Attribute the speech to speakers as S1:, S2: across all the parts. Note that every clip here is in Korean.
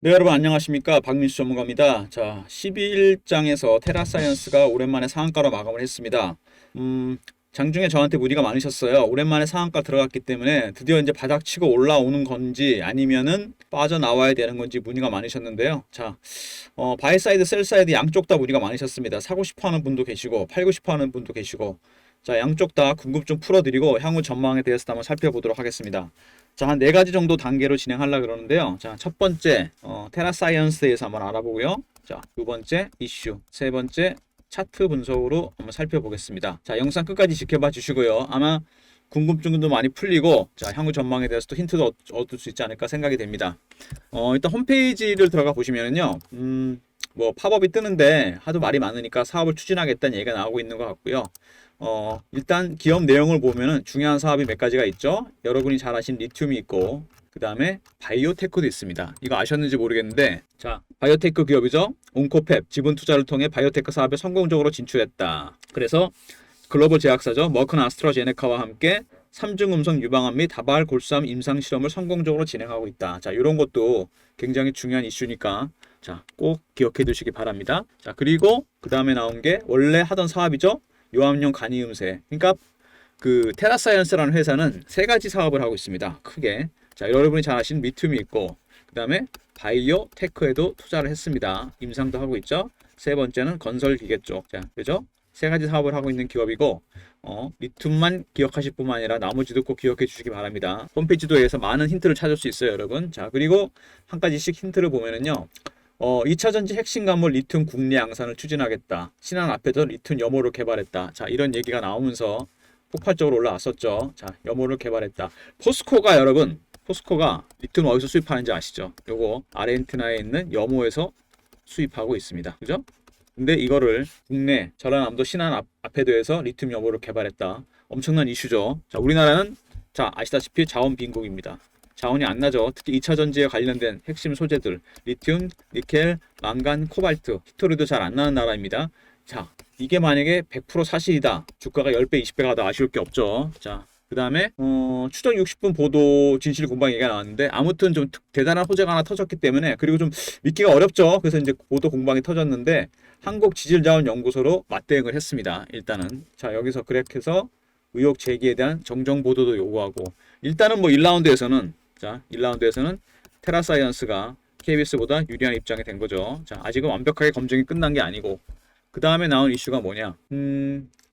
S1: 네, 여러분 안녕하십니까? 박민수 전문가입니다. 자, 11장에서 테라사이언스가 오랜만에 상한가로 마감을 했습니다. 장중에 저한테 문의가 많으셨어요. 오랜만에 상한가 들어갔기 때문에 드디어 이제 바닥 치고 올라오는 건지 아니면은 빠져나와야 되는 건지 문의가 많으셨는데요. 자, 바이 사이드, 셀 사이드 양쪽 다 문의가 많으셨습니다. 사고 싶어 하는 분도 계시고 팔고 싶어 하는 분도 계시고, 자, 양쪽 다 궁금증 풀어드리고 향후 전망에 대해서 한번 살펴보도록 하겠습니다. 자, 한 네 가지 정도 단계로 진행하려고 그러는데요. 자, 첫 번째, 테라사이언스에 대해서 한번 알아보고요. 자, 두 번째, 이슈. 세 번째, 차트 분석으로 한번 살펴보겠습니다. 자, 영상 끝까지 지켜봐 주시고요. 아마 궁금증도 많이 풀리고, 자, 향후 전망에 대해서도 힌트도 얻을 수 있지 않을까 생각이 됩니다. 일단 홈페이지를 들어가 보시면은요, 뭐, 팝업이 뜨는데 하도 말이 많으니까 사업을 추진하겠다는 얘기가 나오고 있는 것 같고요. 일단 기업 내용을 보면은 중요한 사업이 몇 가지가 있죠. 여러분이 잘 아신 리튬이 있고, 그 다음에 바이오테크도 있습니다. 이거 아셨는지 모르겠는데, 자, 바이오테크 기업이죠. 온코펩 지분 투자를 통해 바이오테크 사업에 성공적으로 진출했다. 그래서 글로벌 제약사죠. 머크나 아스트라제네카와 함께 삼중음성 유방암 및 다발 골수암 임상 실험을 성공적으로 진행하고 있다. 자, 이런 것도 굉장히 중요한 이슈니까 자, 꼭 기억해 두시기 바랍니다. 자, 그리고 그 다음에 나온 게 원래 하던 사업이죠. 요암용 간이음새. 그러니까 그 테라사이언스라는 회사는 세 가지 사업을 하고 있습니다. 크게. 자, 여러분이 잘 아시는 리튬이 있고, 그 다음에 바이오 테크에도 투자를 했습니다. 임상도 하고 있죠. 세 번째는 건설 기계 쪽. 자, 그죠? 세 가지 사업을 하고 있는 기업이고, 리튬만 기억하실 뿐만 아니라 나머지도 꼭 기억해 주시기 바랍니다. 홈페이지도에서 많은 힌트를 찾을 수 있어요, 여러분. 자, 그리고 한 가지씩 힌트를 보면은요. 2차전지 핵심 간물 리튬 국내 양산을 추진하겠다. 신한 앞에서 리튬 염호를 개발했다. 자, 이런 얘기가 나오면서 폭발적으로 올라왔었죠. 자, 염호를 개발했다. 포스코가 여러분, 포스코가 리튬 어디서 수입하는지 아시죠? 요거 아르헨티나에 있는 염호에서 수입하고 있습니다. 그죠? 근데 이거를 국내 전라남도 신안 앞에도에서 리튬 염호를 개발했다. 엄청난 이슈죠. 자, 우리나라는 자, 아시다시피 자원 빈국입니다. 자원이 안 나죠. 특히 2차 전지에 관련된 핵심 소재들, 리튬, 니켈, 망간, 코발트, 히토리도 잘 안 나는 나라입니다. 자, 이게 만약에 100% 사실이다. 주가가 10배, 20배가 더 아쉬울 게 없죠. 자, 그 다음에 추정 60분 보도 진실 공방 얘기가 나왔는데 아무튼 좀 대단한 호재가 하나 터졌기 때문에, 그리고 좀 믿기가 어렵죠. 그래서 이제 보도 공방이 터졌는데 한국지질자원연구소로 맞대응을 했습니다. 일단은 자, 여기서 그렇게해서 의혹 제기에 대한 정정 보도도 요구하고, 일단은 뭐 1라운드에서는 자, 1라운드에서는 테라사이언스가 KBS보다 유리한 입장이 된 거죠. 자, 아직은 완벽하게 검증이 끝난 게 아니고, 그 다음에 나온 이슈가 뭐냐?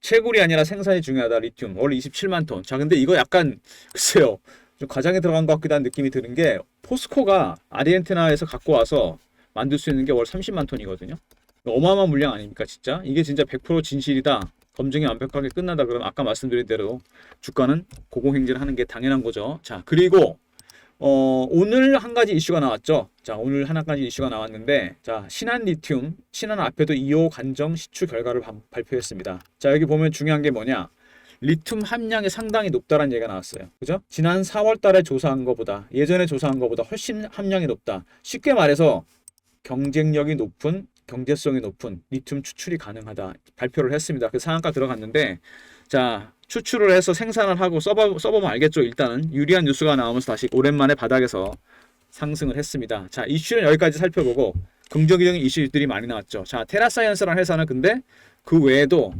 S1: 채굴이 아니라 생산이 중요하다. 리튬 원래 27만 톤. 자, 근데 이거 약간 글쎄요, 좀 과장에 들어간 것 같기도 한 느낌이 드는 게, 포스코가 아르헨티나에서 갖고 와서 만들 수 있는 게 월 30만 톤이거든요. 어마어마한 물량 아닙니까, 진짜? 이게 진짜 100% 진실이다. 검증이 완벽하게 끝나다 그러면 아까 말씀드린 대로 주가는 고공행진을 하는 게 당연한 거죠. 자, 그리고 오늘 한 가지 이슈가 나왔죠. 자, 오늘 한 가지 이슈가 나왔는데, 자, 신한 리튬, 신한 앞에도 2호 간정 시추 결과를 발표했습니다. 자, 여기 보면 중요한 게 뭐냐? 리튬 함량이 상당히 높다라는 얘기가 나왔어요. 그죠? 지난 4월 달에 조사한 것보다, 예전에 조사한 것보다 훨씬 함량이 높다. 쉽게 말해서 경쟁력이 높은, 경제성이 높은 리튬 추출이 가능하다. 발표를 했습니다. 그 상한가 들어갔는데, 자, 추출을 해서 생산을 하고 써보면 알겠죠. 일단은 유리한 뉴스가 나오면서 다시 오랜만에 바닥에서 상승을 했습니다. 자, 이슈는 여기까지 살펴보고, 긍정적인 이슈들이 많이 나왔죠. 자, 테라사이언스라는 회사는 근데 그 외에도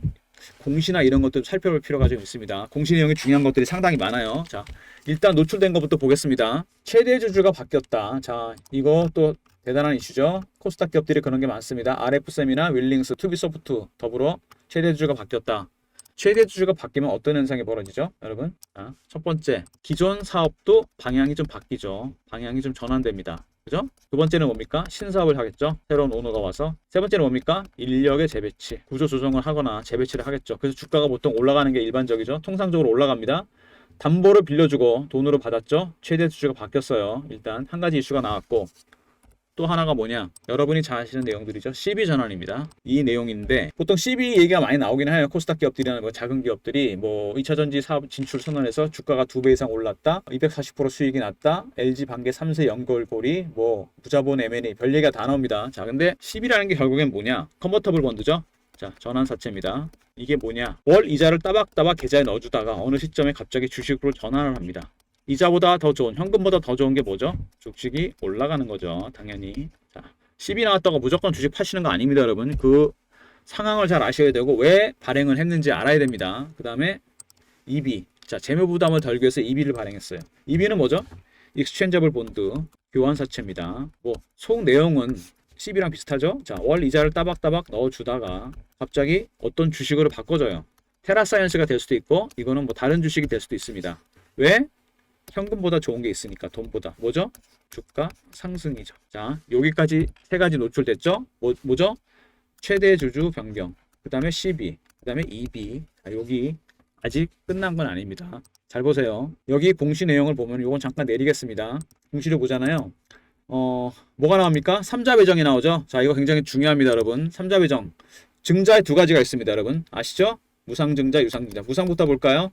S1: 공시나 이런 것도 살펴볼 필요가 좀 있습니다. 공시 내용이 중요한 것들이 상당히 많아요. 자, 일단 노출된 것부터 보겠습니다. 최대 주주가 바뀌었다. 자, 이거 또 대단한 이슈죠. 코스닥 기업들이 그런 게 많습니다. RF셈이나 윌링스, 투비소프트 더불어 최대 주주가 바뀌었다. 최대 주주가 바뀌면 어떤 현상이 벌어지죠, 여러분? 자, 첫 번째, 기존 사업도 방향이 좀 바뀌죠. 방향이 좀 전환됩니다. 그죠? 두 번째는 뭡니까? 신사업을 하겠죠. 새로운 오너가 와서. 세 번째는 뭡니까? 인력의 재배치, 구조 조정을 하거나 재배치를 하겠죠. 그래서 주가가 보통 올라가는 게 일반적이죠. 통상적으로 올라갑니다. 담보를 빌려주고 돈으로 받았죠. 최대 주주가 바뀌었어요. 일단 한 가지 이슈가 나왔고, 또 하나가 뭐냐? 여러분이 잘 아시는 내용들이죠. CB 전환입니다. 이 내용인데 보통 CB 얘기가 많이 나오긴 해요. 코스닥 기업들이나 뭐 작은 기업들이 뭐 2차전지 사업 진출 선언해서 주가가 2배 이상 올랐다, 240% 수익이 났다, LG 반개 3세 연결고리, 뭐 무자본 M&A 별 얘기가 다 나옵니다. 자, 근데 CB라는 게 결국엔 뭐냐? 컨버터블 본드죠. 자, 전환사채입니다. 이게 뭐냐? 월 이자를 따박따박 계좌에 넣어주다가 어느 시점에 갑자기 주식으로 전환을 합니다. 이자보다 더 좋은, 현금보다 더 좋은 게 뭐죠? 주식이 올라가는 거죠. 당연히. 자, 10이 나왔다고 무조건 주식 파시는 거 아닙니다, 여러분. 그 상황을 잘 아셔야 되고 왜 발행을 했는지 알아야 됩니다. 그 다음에 EB. 자, 재무 부담을 덜기 위해서 EB를 발행했어요. EB는 뭐죠? 익스체인저블 본드 교환사채입니다. 뭐 속 내용은 CB랑 비슷하죠? 자, 월 이자를 따박따박 넣어주다가 갑자기 어떤 주식으로 바꿔줘요. 테라사이언스가 될 수도 있고 이거는 뭐 다른 주식이 될 수도 있습니다. 왜? 현금보다 좋은 게 있으니까 돈보다. 뭐죠? 주가 상승이죠. 자, 여기까지 세 가지 노출됐죠? 뭐죠? 최대 주주 변경. 그 다음에 CB. 그 다음에 EB. 자, 여기 아직 끝난 건 아닙니다. 잘 보세요. 여기 공시 내용을 보면 이건 잠깐 내리겠습니다. 공시를 보잖아요. 뭐가 나옵니까? 삼자 배정이 나오죠. 자, 이거 굉장히 중요합니다, 여러분. 삼자 배정. 증자에 두 가지가 있습니다, 여러분. 아시죠? 무상증자, 유상증자. 무상부터 볼까요?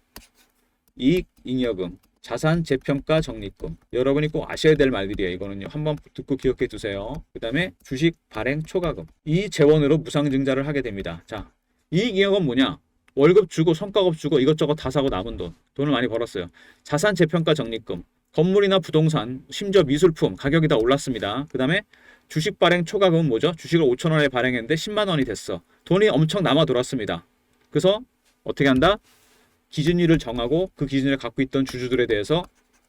S1: 이익, 잉여금, 자산 재평가 적립금. 여러분이 꼭 아셔야 될 말들이에요. 이거는요. 한번 듣고 기억해 두세요. 그 다음에 주식 발행 초과금. 이 재원으로 무상증자를 하게 됩니다. 자, 이익, 잉여금 뭐냐? 월급 주고 성과급 주고 이것저것 다 사고 남은 돈. 돈을 많이 벌었어요. 자산 재평가 적립금. 건물이나 부동산, 심지어 미술품 가격이 다 올랐습니다. 그 다음에 주식 발행 초과금은 뭐죠? 주식을 5,000원에 발행했는데 10만 원이 됐어. 돈이 엄청 남아 돌았습니다. 그래서 어떻게 한다? 기준일을 정하고 그 기준일을 갖고 있던 주주들에 대해서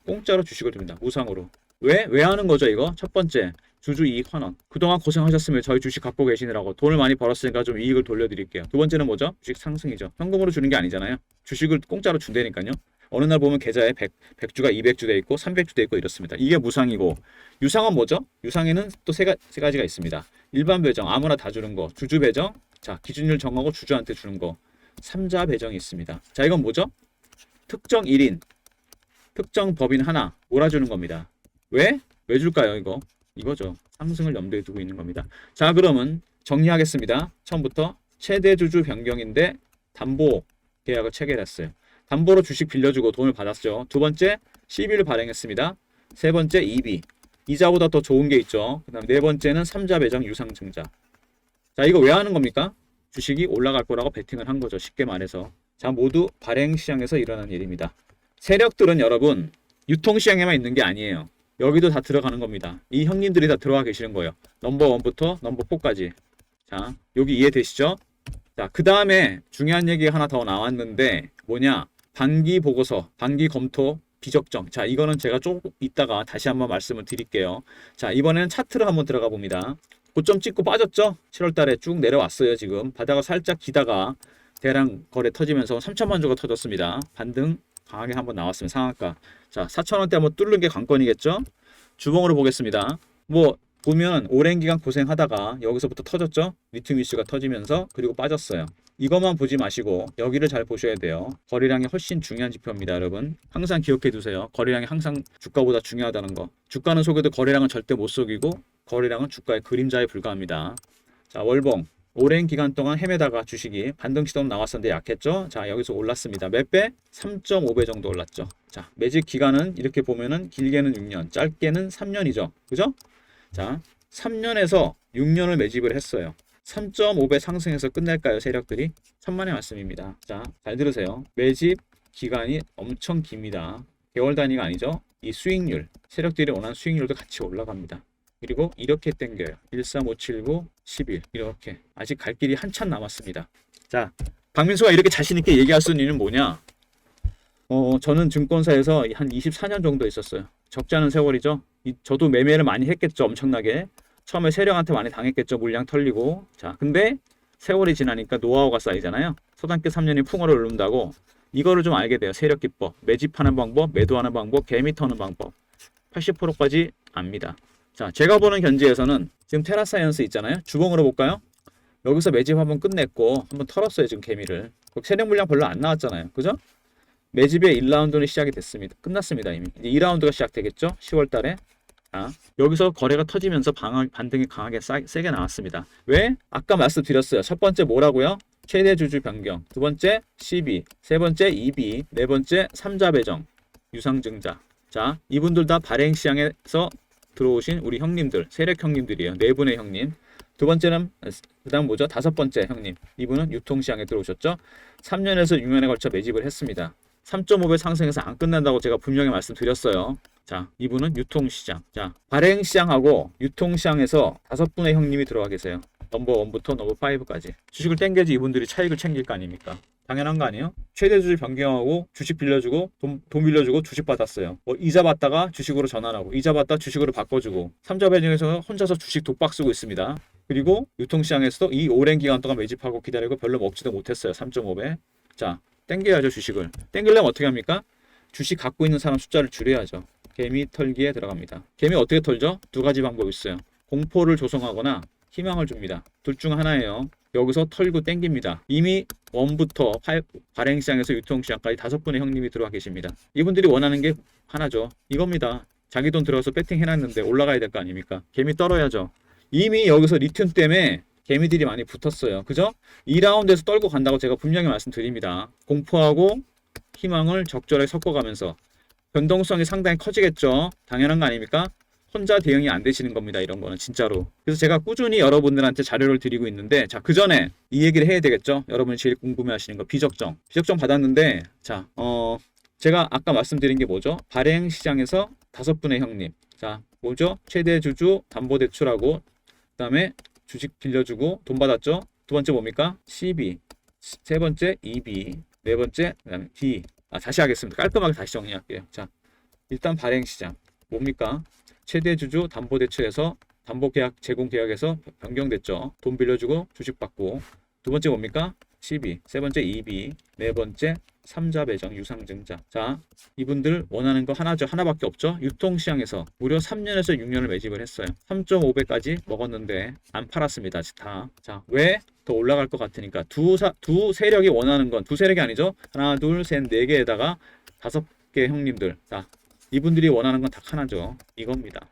S1: 공짜로 주식을 줍니다. 무상으로. 왜 하는 거죠, 이거? 첫 번째, 주주 이익 환원. 그동안 고생하셨으면 저희 주식 갖고 계시느라고 돈을 많이 벌었으니까 좀 이익을 돌려드릴게요. 두 번째는 뭐죠? 주식 상승이죠. 현금으로 주는 게 아니잖아요. 주식을 공짜로 준다니까요. 어느 날 보면 계좌에 100주가 200주 돼 있고 300주 돼 있고 이렇습니다. 이게 무상이고 유상은 뭐죠? 유상에는 또 세 가지가 있습니다. 일반 배정, 아무나 다 주는 거. 주주 배정, 자, 기준일 정하고 주주한테 주는 거. 삼자 배정이 있습니다. 자, 이건 뭐죠? 특정 1인, 특정 법인 하나 몰아주는 겁니다. 왜 줄까요, 이거? 이거죠. 상승을 염두에 두고 있는 겁니다. 자, 그러면 정리하겠습니다. 처음부터 최대 주주 변경인데 담보 계약을 체결했어요. 담보로 주식 빌려주고 돈을 받았죠. 두 번째, CB를 발행했습니다. 세 번째, EB. 이자보다 더 좋은 게 있죠. 그 다음 네 번째는 삼자 배정 유상증자. 자, 이거 왜 하는 겁니까? 주식이 올라갈 거라고 베팅을 한 거죠. 쉽게 말해서. 자, 모두 발행 시장에서 일어난 일입니다. 세력들은 여러분 유통시장에만 있는 게 아니에요. 여기도 다 들어가는 겁니다. 이 형님들이 다 들어가 계시는 거예요. 넘버 1부터 넘버 4까지. 자, 여기 이해되시죠? 자, 그 다음에 중요한 얘기가 하나 더 나왔는데 뭐냐? 반기 보고서, 반기 검토, 비적정. 자, 이거는 제가 조금 이따가 다시 한번 말씀을 드릴게요. 자, 이번에는 차트를 한번 들어가 봅니다. 고점 찍고 빠졌죠? 7월 달에 쭉 내려왔어요, 지금. 바닥을 살짝 기다가 대량 거래 터지면서 3천만 주가 터졌습니다. 반등 강하게 한번 나왔습니다. 상한가. 자, 4,000원대 한번 뚫는 게 관건이겠죠? 주봉으로 보겠습니다. 뭐 보면 오랜 기간 고생하다가 여기서부터 터졌죠? 리튬 이슈가 터지면서 그리고 빠졌어요. 이것만 보지 마시고 여기를 잘 보셔야 돼요. 거래량이 훨씬 중요한 지표입니다, 여러분. 항상 기억해 두세요. 거래량이 항상 주가보다 중요하다는 거. 주가는 속여도 거래량은 절대 못 속이고 거래량은 주가의 그림자에 불과합니다. 자, 월봉. 오랜 기간 동안 헤매다가 주식이 반등 시도 나왔었는데 약했죠? 자, 여기서 올랐습니다. 몇 배? 3.5배 정도 올랐죠. 자, 매집 기간은 이렇게 보면은 길게는 6년, 짧게는 3년이죠. 그죠? 자, 3년에서 6년을 매집을 했어요. 3.5배 상승해서 끝낼까요, 세력들이? 천만의 말씀입니다. 자, 잘 들으세요. 매집 기간이 엄청 깁니다. 개월 단위가 아니죠. 이 수익률, 세력들이 원하는 수익률도 같이 올라갑니다. 그리고 이렇게 땡겨요. 13579 11 이렇게. 아직 갈 길이 한참 남았습니다. 자, 박민수가 이렇게 자신 있게 얘기할 수 있는 이유는 뭐냐? 저는 증권사에서 한 24년 정도 있었어요. 적지 않은 세월이죠. 저도 매매를 많이 했겠죠. 엄청나게. 처음에 세력한테 많이 당했겠죠. 물량 털리고. 자, 근데 세월이 지나니까 노하우가 쌓이잖아요. 서당계 3년이 풍어를 오른다고. 이거를 좀 알게 돼요. 세력 기법. 매집하는 방법, 매도하는 방법, 개미 터는 방법. 80%까지 압니다. 자, 제가 보는 견지에서는 지금 테라사이언스 있잖아요. 주봉으로 볼까요? 여기서 매집 한번 끝냈고 한번 털었어요. 지금 개미를. 세력 물량 별로 안 나왔잖아요. 그죠? 매집의 1라운드는 시작이 됐습니다. 끝났습니다. 이미. 이제 2라운드가 시작되겠죠? 10월 달에. 자, 여기서 거래가 터지면서 반등이 강하게 세게 나왔습니다. 왜? 아까 말씀드렸어요. 첫 번째 뭐라고요? 최대 주주 변경. 두 번째 CB. 세 번째 EB. 네 번째 삼자 배정. 유상증자. 자, 이분들 다 발행 시장에서 들어오신 우리 형님들, 세력 형님들이에요. 네 분의 형님. 두 번째는 그다음 뭐죠? 다섯 번째 형님. 이분은 유통시장에 들어오셨죠. 3년에서 6년에 걸쳐 매집을 했습니다. 3.5배 상승해서 안 끝난다고 제가 분명히 말씀드렸어요. 자, 이분은 유통시장. 자, 발행시장하고 유통시장에서 5분의 형님이 들어와 계세요. 넘버 1부터 넘버 5까지. 주식을 땡겨야지 이분들이 차익을 챙길 거 아닙니까? 당연한 거 아니에요? 최대 주주 변경하고 주식 빌려주고 돈 빌려주고 주식 받았어요. 뭐 이자 받다가 주식으로 전환하고 이자 받다 주식으로 바꿔주고 3자 배정에서 혼자서 주식 독박 쓰고 있습니다. 그리고 유통시장에서도 이 오랜 기간 동안 매집하고 기다리고 별로 먹지도 못했어요. 3.5배. 자, 땡겨야죠 주식을. 땡기려면 어떻게 합니까? 주식 갖고 있는 사람 숫자를 줄여야죠. 개미 털기에 들어갑니다. 개미 어떻게 털죠? 두 가지 방법이 있어요. 공포를 조성하거나 희망을 줍니다. 둘 중 하나예요. 여기서 털고 땡깁니다. 이미 1부터 발행시장에서 유통시장까지 5분의 형님이 들어와 계십니다. 이분들이 원하는 게 하나죠. 이겁니다. 자기 돈 들어가서 배팅 해놨는데 올라가야 될 거 아닙니까? 개미 떨어야죠. 이미 여기서 리튬 때문에 개미들이 많이 붙었어요. 그죠? 2라운드에서 떨고 간다고 제가 분명히 말씀드립니다. 공포하고 희망을 적절하게 섞어가면서 변동성이 상당히 커지겠죠. 당연한 거 아닙니까? 혼자 대응이 안 되시는 겁니다. 이런 거는 진짜로. 그래서 제가 꾸준히 여러분들한테 자료를 드리고 있는데, 자, 그 전에 이 얘기를 해야 되겠죠. 여러분이 제일 궁금해 하시는 거 비적정. 비적정 받았는데, 자, 제가 아까 말씀드린 게 뭐죠? 발행 시장에서 5분의 형님. 자, 뭐죠? 최대 주주 담보대출하고, 그 다음에 주식 빌려주고 돈 받았죠? 두 번째 뭡니까? CB. 세 번째 EB. 네 번째, 그 다음에 D. 다시 하겠습니다. 깔끔하게 다시 정리할게요. 자, 일단 발행시장. 뭡니까? 최대 주주 담보대출에서 담보계약 제공계약에서 변경됐죠. 돈 빌려주고 주식 받고. 두 번째 뭡니까? CB. 세 번째 EB. 네 번째 3자 배정 유상증자. 자, 이분들 원하는 거 하나죠. 하나밖에 없죠. 유통시장에서 무려 3년에서 6년을 매집을 했어요. 3.5배까지 먹었는데 안 팔았습니다. 다. 자, 왜? 더 올라갈 것 같으니까. 두 세력이 원하는 건 두 세력이 아니죠. 하나, 둘, 셋, 네 개에다가 5개 형님들. 자, 이분들이 원하는 건 딱 하나죠. 이겁니다.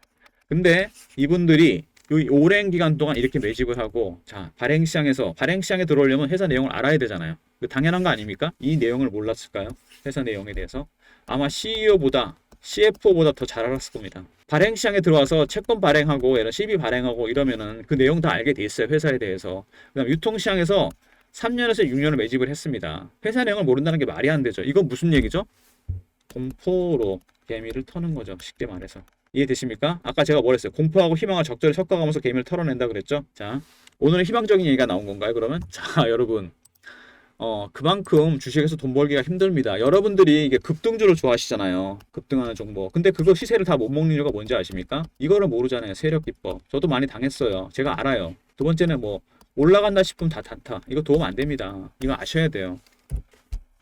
S1: 근데 이분들이 이 오랜 기간 동안 이렇게 매집을 하고, 자, 발행시장에 들어오려면 회사 내용을 알아야 되잖아요. 당연한 거 아닙니까? 이 내용을 몰랐을까요? 회사 내용에 대해서. 아마 CEO보다 CFO보다 더 잘 알았을 겁니다. 발행시장에 들어와서 채권 발행하고 이런 CB 발행하고 이러면은 그 내용 다 알게 돼 있어요. 회사에 대해서. 그다음 유통시장에서 3년에서 6년을 매집을 했습니다. 회사 내용을 모른다는 게 말이 안 되죠. 이건 무슨 얘기죠? 공포로 개미를 터는 거죠. 쉽게 말해서. 이해되십니까? 아까 제가 뭐랬어요? 공포하고 희망을 적절히 섞어가면서 개미를 털어낸다 그랬죠? 자, 오늘은 희망적인 얘기가 나온 건가요, 그러면? 자, 여러분. 그만큼 주식에서 돈 벌기가 힘듭니다. 여러분들이 이게 급등주를 좋아하시잖아요. 급등하는 종목. 근데 그거 시세를 다 못 먹는 이유가 뭔지 아십니까? 이거를 모르잖아요. 세력 기법. 저도 많이 당했어요. 제가 알아요. 두 번째는 뭐 올라간다 싶으면 다 단타. 이거 도움 안 됩니다. 이거 아셔야 돼요.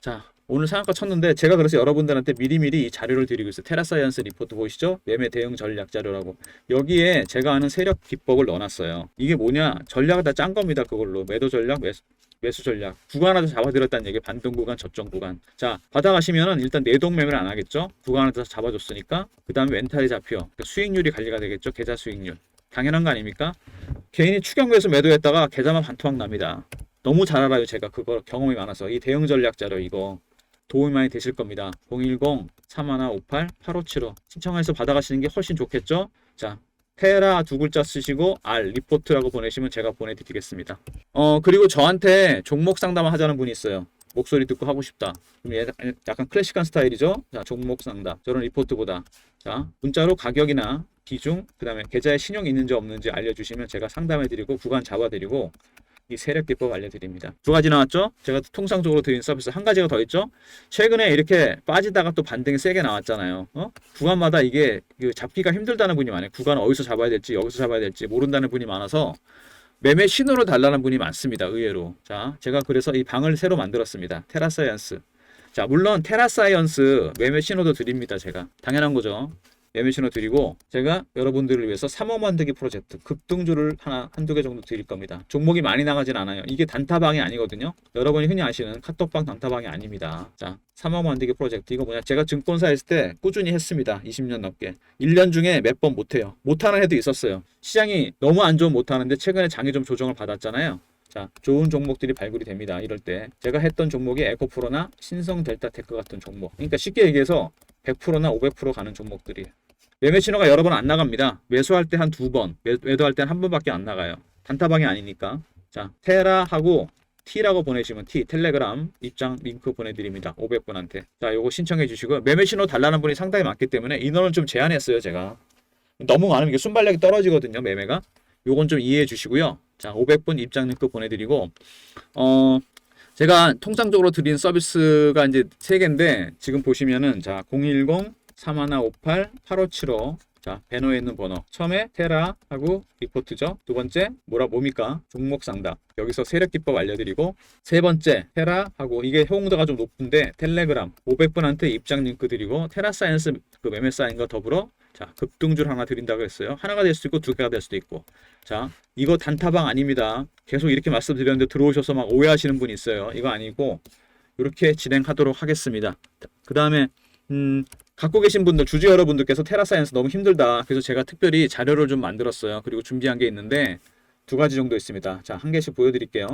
S1: 자, 오늘 상한가 쳤는데 제가 그래서 여러분들한테 미리미리 이 자료를 드리고 있어요. 테라사이언스 리포트 보이시죠? 매매 대응 전략 자료라고. 여기에 제가 아는 세력 기법을 넣어놨어요. 이게 뭐냐? 전략을 다 짠 겁니다. 그걸로. 매도 전략, 매수 전략. 구간 하나 잡아드렸다는 얘기. 반등 구간, 저점 구간. 자, 받아가시면은 일단 내동 매매를 안 하겠죠? 구간 하나 잡아줬으니까. 그 다음에 멘탈이 잡혀. 그러니까 수익률이 관리가 되겠죠? 계좌 수익률. 당연한 거 아닙니까? 개인이 추경구에서 매도했다가 계좌만 반토막 납니다. 너무 잘 알아요. 제가 그거 경험이 많아서. 이 대응 전략 자료 이거 도움이 많이 되실 겁니다. 010-3158-8575 신청해서 받아가시는 게 훨씬 좋겠죠? 자, 테라 두 글자 쓰시고 리포트라고 보내시면 제가 보내드리겠습니다. 그리고 저한테 종목 상담을 하자는 분이 있어요. 목소리 듣고 하고 싶다. 약간 클래식한 스타일이죠? 자, 종목 상담. 저런 리포트보다. 자, 문자로 가격이나 비중, 그 다음에 계좌에 신용이 있는지 없는지 알려주시면 제가 상담해드리고 구간 잡아드리고 이 세력 기법 알려드립니다. 두 가지 나왔죠? 제가 통상적으로 드린 서비스 한 가지가 더 있죠? 최근에 이렇게 빠지다가 또 반등이 세게 나왔잖아요. 구간마다 이게 잡기가 힘들다는 분이 많아요. 구간 어디서 잡아야 될지 여기서 잡아야 될지 모른다는 분이 많아서 매매 신호를 달라는 분이 많습니다. 의외로. 자, 제가 그래서 이 방을 새로 만들었습니다. 테라사이언스. 자, 물론 테라사이언스 매매 신호도 드립니다. 제가. 당연한 거죠. 매매 신호 드리고 제가 여러분들을 위해서 3억 만들기 프로젝트 급등주를 한두 개 정도 드릴 겁니다. 종목이 많이 나가진 않아요. 이게 단타방이 아니거든요. 여러분이 흔히 아시는 카톡방 단타방이 아닙니다. 자, 3억 만들기 프로젝트 이거 뭐냐? 제가 증권사에 있을 때 꾸준히 했습니다. 20년 넘게. 1년 중에 몇 번 못해요. 못하는 해도 있었어요. 시장이 너무 안 좋으면 못하는데 최근에 장이 좀 조정을 받았잖아요. 자, 좋은 종목들이 발굴이 됩니다. 이럴 때 제가 했던 종목이 에코프로나 신성델타테크 같은 종목. 그러니까 쉽게 얘기해서 100%나 500% 가는 종목들이 매매 신호가 여러 번 안 나갑니다. 매수할 때 한 2번, 매도할 때 한 번밖에 안 나가요. 단타방이 아니니까. 자, 테라하고 T라고 보내시면 T 텔레그램 입장 링크 보내드립니다. 500분한테. 자, 요거 신청해 주시고요. 매매 신호 달라는 분이 상당히 많기 때문에 인원을 좀 제한했어요, 제가. 너무 많으면 이게 순발력이 떨어지거든요, 매매가. 요건 좀 이해해 주시고요. 자, 500분 입장 링크 보내드리고, 제가 통상적으로 드린 서비스가 이제 3개인데, 지금 보시면은, 자, 010-3158-8575. 자, 배너에 있는 번호. 처음에 테라 하고 리포트죠. 두 번째, 뭡니까? 종목 상담. 여기서 세력 기법 알려드리고, 세 번째, 테라 하고, 이게 호응도가 좀 높은데, 텔레그램 500분한테 입장 링크 드리고, 테라 사이언스 그 매매 사인과 더불어, 자, 급등줄 하나 드린다고 했어요. 하나가 될 수도 있고, 2개가 될 수도 있고. 자, 이거 단타방 아닙니다. 계속 이렇게 말씀드렸는데 들어오셔서 막 오해하시는 분이 있어요. 이거 아니고, 이렇게 진행하도록 하겠습니다. 그 다음에, 갖고 계신 분들, 주주 여러분들께서 테라사이언스 너무 힘들다. 그래서 제가 특별히 자료를 좀 만들었어요. 그리고 준비한 게 있는데 2가지 정도 있습니다. 자, 한 개씩 보여드릴게요.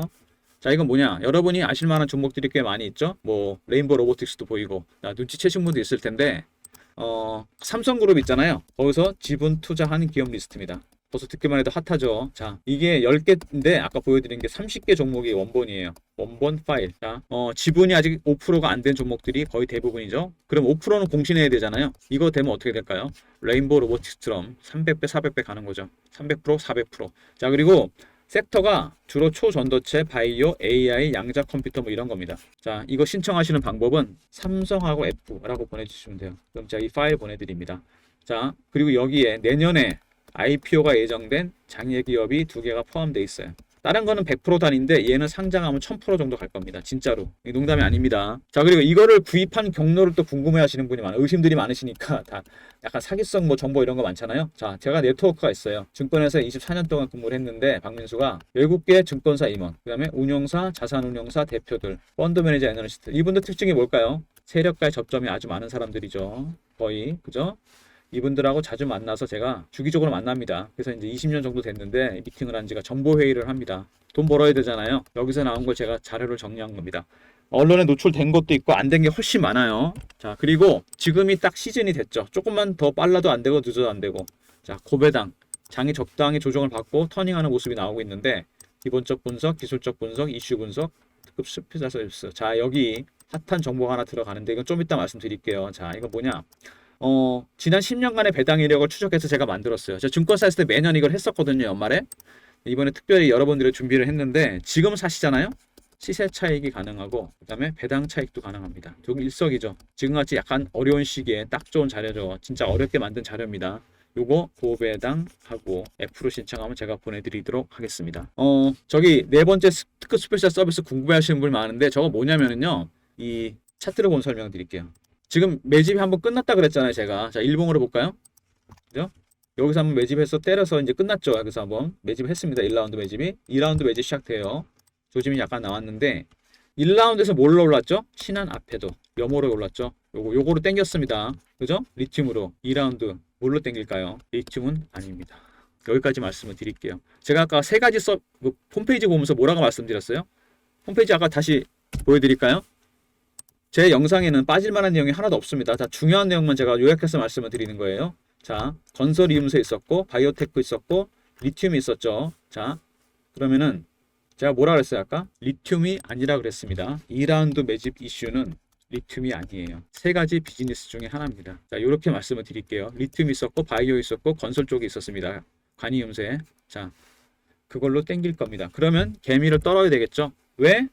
S1: 자, 이건 뭐냐? 여러분이 아실 만한 종목들이 꽤 많이 있죠? 뭐 레인보우 로보틱스도 보이고, 눈치채신 분도 있을 텐데, 삼성그룹 있잖아요. 거기서 지분 투자한 기업 리스트입니다. 벌써 듣기만 해도 핫하죠. 자, 이게 10개인데 아까 보여드린 게 30개 종목이 원본이에요. 원본 파일. 자, 지분이 아직 5%가 안 된 종목들이 거의 대부분이죠. 그럼 5%는 공신해야 되잖아요. 이거 되면 어떻게 될까요? 레인보우 로보틱스처럼 300배, 400배 가는 거죠. 300%, 400%. 자, 그리고 섹터가 주로 초전도체, 바이오, AI, 양자 컴퓨터 뭐 이런 겁니다. 자, 이거 신청하시는 방법은 삼성하고 F라고 보내주시면 돼요. 그럼 제가 이 파일 보내드립니다. 자, 그리고 여기에 내년에 IPO가 예정된 장외 기업이 2개가 포함되어 있어요. 다른 거는 100% 단위인데 얘는 상장하면 1000% 정도 갈 겁니다. 진짜로. 농담이 아닙니다. 자, 그리고 이거를 구입한 경로를 또 궁금해 하시는 분이 많아요. 의심들이 많으시니까 다 약간 사기성 뭐 정보 이런 거 많잖아요. 자, 제가 네트워크가 있어요. 증권회사에 24년 동안 근무를 했는데 박민수가 외국계 증권사 임원, 그다음에 운용사, 자산운용사 대표들, 펀드 매니저 애널리스트. 이분들 특징이 뭘까요? 세력과의 접점이 아주 많은 사람들이죠. 거의. 그죠? 이분들하고 자주 만나서 제가 주기적으로 만납니다. 그래서 이제 20년 정도 됐는데 미팅을 한 지가 정보 회의를 합니다. 돈 벌어야 되잖아요. 여기서 나온 걸 제가 자료를 정리한 겁니다. 언론에 노출된 것도 있고 안 된 게 훨씬 많아요. 자, 그리고 지금이 딱 시즌이 됐죠. 조금만 더 빨라도 안 되고 늦어도 안 되고. 자, 고배당 장이 적당히 조정을 받고 터닝하는 모습이 나오고 있는데 기본적 분석, 기술적 분석, 이슈 분석, 특급 스피자 서비스. 자, 여기 핫한 정보가 하나 들어가는데 이건 좀 이따 말씀드릴게요. 자, 이거 뭐냐? 지난 10년간의 배당 이력을 추적해서 제가 만들었어요. 제가 증권사 했을 때 매년 이걸 했었거든요, 연말에. 이번에 특별히 여러분들이 준비를 했는데, 지금 사시잖아요? 시세 차익이 가능하고, 그 다음에 배당 차익도 가능합니다. 두 일석이죠. 지금같이 약간 어려운 시기에 딱 좋은 자료죠. 진짜 어렵게 만든 자료입니다. 요거 고배당하고 F로 신청하면 제가 보내드리도록 하겠습니다. 저기 네 번째 특급 스페셜 서비스 궁금해하시는 분이 많은데, 저거 뭐냐면은요, 이 차트를 본 설명드릴게요. 지금 매집이 한번 끝났다 그랬잖아요, 제가. 자, 일봉으로 볼까요? 그죠? 여기서 한번 매집해서 때려서 이제 끝났죠. 여기서 한번 매집을 했습니다. 1라운드 매집이. 2라운드 매집 시작돼요. 조짐이 약간 나왔는데 1라운드에서 뭘로 올랐죠? 신한 앞에도 염호로 올랐죠. 요거로 땡겼습니다. 그죠? 리튬으로 2라운드 뭘로 땡길까요? 리튬은 아닙니다. 여기까지 말씀을 드릴게요. 제가 아까 3가지 홈페이지 보면서 뭐라고 말씀드렸어요? 홈페이지 아까 다시 보여드릴까요? 제 영상에는 빠질 만한 내용이 하나도 없습니다. 다 중요한 내용만 제가 요약해서 말씀을 드리는 거예요. 자, 건설 이음새 있었고, 바이오테크 있었고, 리튬이 있었죠. 자, 그러면은 제가 뭐라 그랬어요 아까? 리튬이 아니라 그랬습니다. 2라운드 매집 이슈는 리튬이 아니에요. 3가지 비즈니스 중에 하나입니다. 자, 이렇게 말씀을 드릴게요. 리튬 있었고, 바이오 있었고, 건설 쪽이 있었습니다. 관이음새. 자, 그걸로 땡길 겁니다. 그러면 개미를 떨어야 되겠죠? 왜?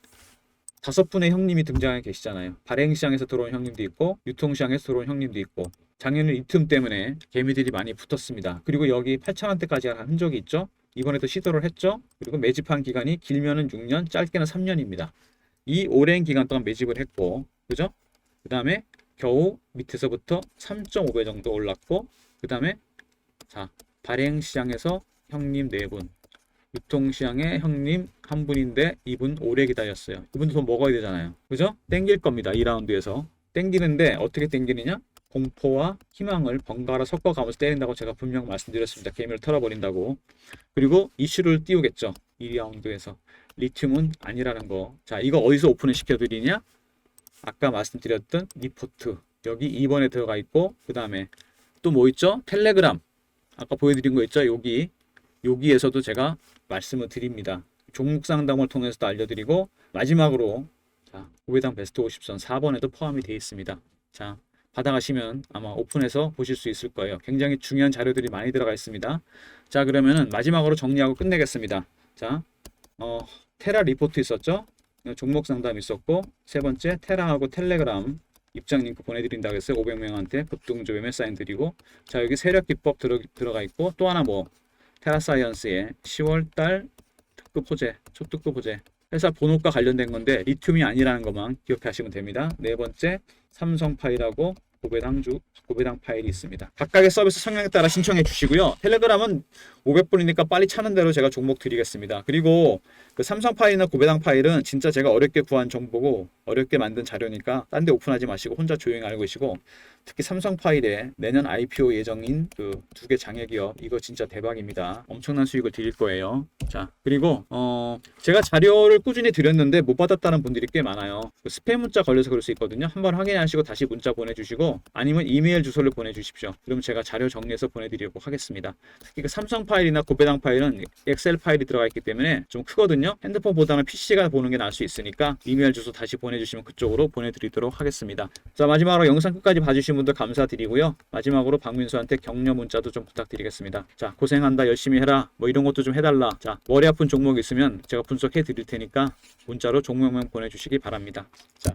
S1: 5분의 형님이 등장해 계시잖아요. 발행시장에서 들어온 형님도 있고 유통시장에서 들어온 형님도 있고 작년에 이 틈 때문에 개미들이 많이 붙었습니다. 그리고 여기 8,000원대까지 한 흔적이 있죠. 이번에도 시도를 했죠. 그리고 매집한 기간이 길면은 6년, 짧게는 3년입니다. 이 오랜 기간 동안 매집을 했고, 그죠? 그 다음에 겨우 밑에서부터 3.5배 정도 올랐고, 그 다음에 자, 발행시장에서 형님 4분, 유통시장의 형님 한 분인데 이분 오래 기다렸어요. 이분도 돈 먹어야 되잖아요. 그죠? 땡길 겁니다. 2라운드에서. 땡기는데 어떻게 땡기느냐? 공포와 희망을 번갈아 섞어가면서 때린다고 제가 분명 말씀드렸습니다. 개미를 털어버린다고. 그리고 이슈를 띄우겠죠. 2라운드에서. 리튬은 아니라는 거. 자, 이거 어디서 오픈을 시켜드리냐? 아까 말씀드렸던 리포트. 여기 2번에 들어가 있고, 그 다음에 또 뭐 있죠? 텔레그램. 아까 보여드린 거 있죠? 여기에서도 제가 말씀을 드립니다. 종목 상담을 통해서도 알려드리고 마지막으로 자, 고배당 베스트 50선 4번에도 포함이 되어 있습니다. 자, 받아가시면 아마 오픈해서 보실 수 있을 거예요. 굉장히 중요한 자료들이 많이 들어가 있습니다. 자, 그러면은 마지막으로 정리하고 끝내겠습니다. 자, 테라 리포트 있었죠? 종목 상담 있었고, 세 번째 테라하고 텔레그램 입장 링크 보내드린다고 했어요. 500명한테 급등조 MSIN 드리고, 자, 여기 세력 기법 들어가 있고, 또 하나 뭐 테라사이언스의 10월달 특급 호재, 초특급 호재 회사 번호과 관련된 건데 리튬이 아니라는 것만 기억하시면 됩니다. 네 번째 삼성 파일하고 고배당 파일이 있습니다. 각각의 서비스 성향에 따라 신청해 주시고요. 텔레그램은 500분이니까 빨리 차는 대로 제가 종목 드리겠습니다. 그리고 그 삼성 파일이나 고배당 파일은 진짜 제가 어렵게 구한 정보고 어렵게 만든 자료니까 딴 데 오픈하지 마시고 혼자 조용히 알고 계시고, 특히 삼성 파일에 내년 IPO 예정인 그 2개 장외기업 이거 진짜 대박입니다. 엄청난 수익을 드릴 거예요. 자, 그리고 제가 자료를 꾸준히 드렸는데 못 받았다는 분들이 꽤 많아요. 그 스팸 문자 걸려서 그럴 수 있거든요. 한번 확인하시고 다시 문자 보내주시고 아니면 이메일 주소를 보내주십시오. 그럼 제가 자료 정리해서 보내드리려고 하겠습니다. 특히 그 삼성 파일이나 고배당 파일은 엑셀 파일이 들어가 있기 때문에 좀 크거든요. 핸드폰보다는 PC가 보는 게 나을 수 있으니까 이메일 주소 다시 보내주시면 그쪽으로 보내드리도록 하겠습니다. 자, 마지막으로 영상 끝까지 봐주신 분들 감사드리고요. 마지막으로 박민수한테 격려 문자도 좀 부탁드리겠습니다. 자, 고생한다, 열심히 해라, 뭐 이런 것도 좀 해달라. 자, 머리 아픈 종목 있으면 제가 분석해 드릴 테니까 문자로 종목명 보내주시기 바랍니다. 자,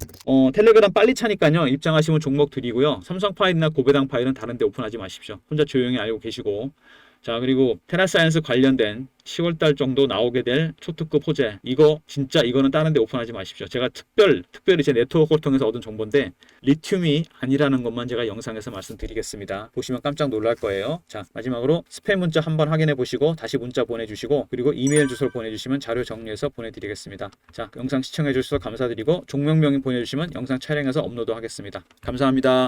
S1: 텔레그램 빨리 차니까요. 입장하시면 종목 드리고요. 삼성 파일이나 고배당 파일은 다른 데 오픈하지 마십시오. 혼자 조용히 알고 계시고. 자, 그리고 테라사이언스 관련된 10월달 정도 나오게 될 초특급 호재, 이거 진짜 이거는 다른 데 오픈하지 마십시오. 제가 특별히 제 네트워크를 통해서 얻은 정보인데 리튬이 아니라는 것만 제가 영상에서 말씀드리겠습니다. 보시면 깜짝 놀랄 거예요. 자, 마지막으로 스팸 문자 한번 확인해 보시고 다시 문자 보내주시고 그리고 이메일 주소를 보내주시면 자료 정리해서 보내드리겠습니다. 자, 영상 시청해 주셔서 감사드리고 종목명이 보내주시면 영상 촬영해서 업로드 하겠습니다. 감사합니다.